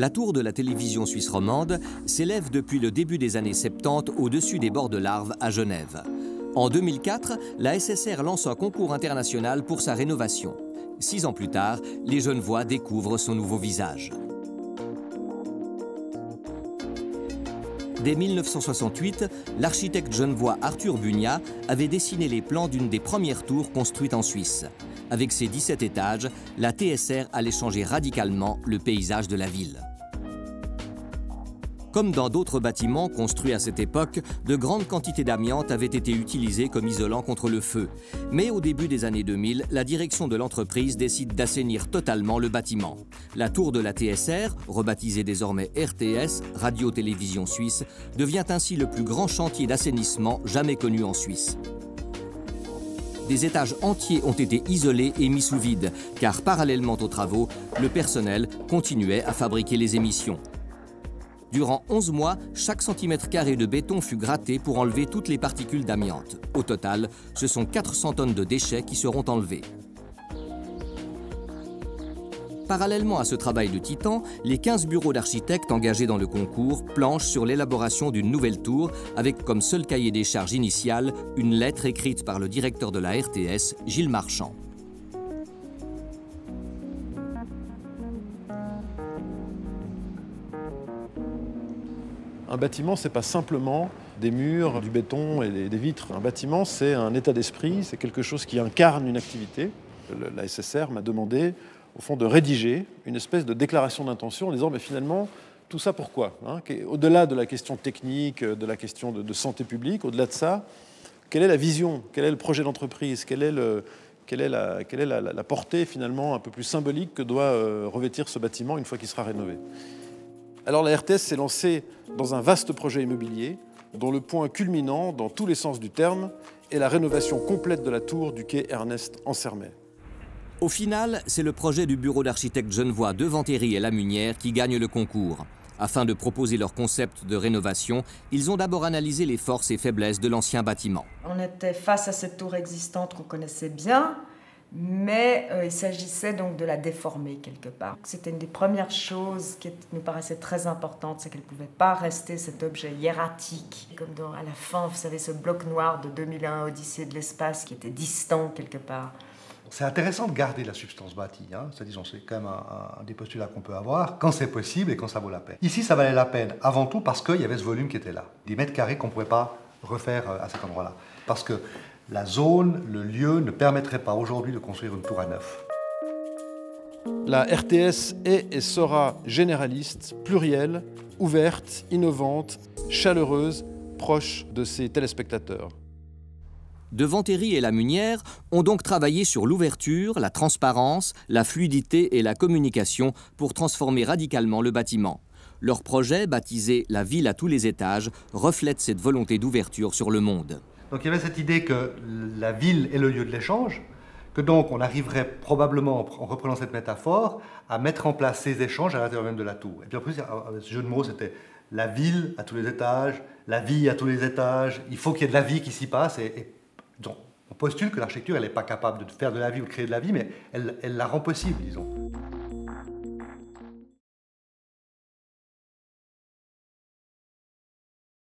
La tour de la télévision suisse romande s'élève depuis le début des années 70 au-dessus des bords de l'Arve à Genève. En 2004, la SSR lance un concours international pour sa rénovation. 6 ans plus tard, les Genevois découvrent son nouveau visage. Dès 1968, l'architecte genevois Arthur Bugnat avait dessiné les plans d'une des premières tours construites en Suisse. Avec ses 17 étages, la TSR allait changer radicalement le paysage de la ville. Comme dans d'autres bâtiments construits à cette époque, de grandes quantités d'amiante avaient été utilisées comme isolant contre le feu. Mais au début des années 2000, la direction de l'entreprise décide d'assainir totalement le bâtiment. La tour de la TSR, rebaptisée désormais RTS, Radio-Télévision Suisse, devient ainsi le plus grand chantier d'assainissement jamais connu en Suisse. Des étages entiers ont été isolés et mis sous vide, car parallèlement aux travaux, le personnel continuait à fabriquer les émissions. Durant 11 mois, chaque centimètre carré de béton fut gratté pour enlever toutes les particules d'amiante. Au total, ce sont 400 tonnes de déchets qui seront enlevés. Parallèlement à ce travail de titan, les 15 bureaux d'architectes engagés dans le concours planchent sur l'élaboration d'une nouvelle tour avec comme seul cahier des charges initial une lettre écrite par le directeur de la RTS, Gilles Marchand. Un bâtiment, ce n'est pas simplement des murs, du béton et des vitres. Un bâtiment, c'est un état d'esprit, c'est quelque chose qui incarne une activité. La SSR m'a demandé, au fond, de rédiger une espèce de déclaration d'intention en disant, mais finalement, tout ça pourquoi, hein? Au-delà de la question technique, de la question de santé publique, au-delà de ça, quelle est la vision, quel est le projet d'entreprise, quelle est la portée finalement un peu plus symbolique que doit revêtir ce bâtiment une fois qu'il sera rénové. Alors la RTS s'est lancée dans un vaste projet immobilier dont le point culminant, dans tous les sens du terme, est la rénovation complète de la tour du quai Ernest Ansermet. Au final, c'est le projet du bureau d'architectes genevois de Vantéry et Lamunière qui gagne le concours. Afin de proposer leur concept de rénovation, ils ont d'abord analysé les forces et faiblesses de l'ancien bâtiment. On était face à cette tour existante qu'on connaissait bien, mais il s'agissait donc de la déformer quelque part. C'était une des premières choses qui nous paraissait très importante, c'est qu'elle ne pouvait pas rester cet objet hiératique. Comme à la fin, vous savez, ce bloc noir de 2001, Odyssée de l'espace, qui était distant quelque part. C'est intéressant de garder la substance bâtie, hein. C'est quand même un des postulats qu'on peut avoir, quand c'est possible et quand ça vaut la peine. Ici, ça valait la peine, avant tout parce qu'il y avait ce volume qui était là. Des mètres carrés qu'on ne pouvait pas refaire à cet endroit-là. Parce que la zone, le lieu ne permettrait pas aujourd'hui de construire une tour à neuf. La RTS est et sera généraliste, plurielle, ouverte, innovante, chaleureuse, proche de ses téléspectateurs. De Vantéry et Lamunière ont donc travaillé sur l'ouverture, la transparence, la fluidité et la communication pour transformer radicalement le bâtiment. Leur projet, baptisé « La ville à tous les étages », reflète cette volonté d'ouverture sur le monde. Donc il y avait cette idée que la ville est le lieu de l'échange, que donc on arriverait probablement, en reprenant cette métaphore, à mettre en place ces échanges à l'intérieur même de la tour. Et puis en plus, ce jeu de mots, c'était la ville à tous les étages, la vie à tous les étages, il faut qu'il y ait de la vie qui s'y passe. Donc, on postule que l'architecture, elle n'est pas capable de faire de la vie ou de créer de la vie, mais elle la rend possible, disons.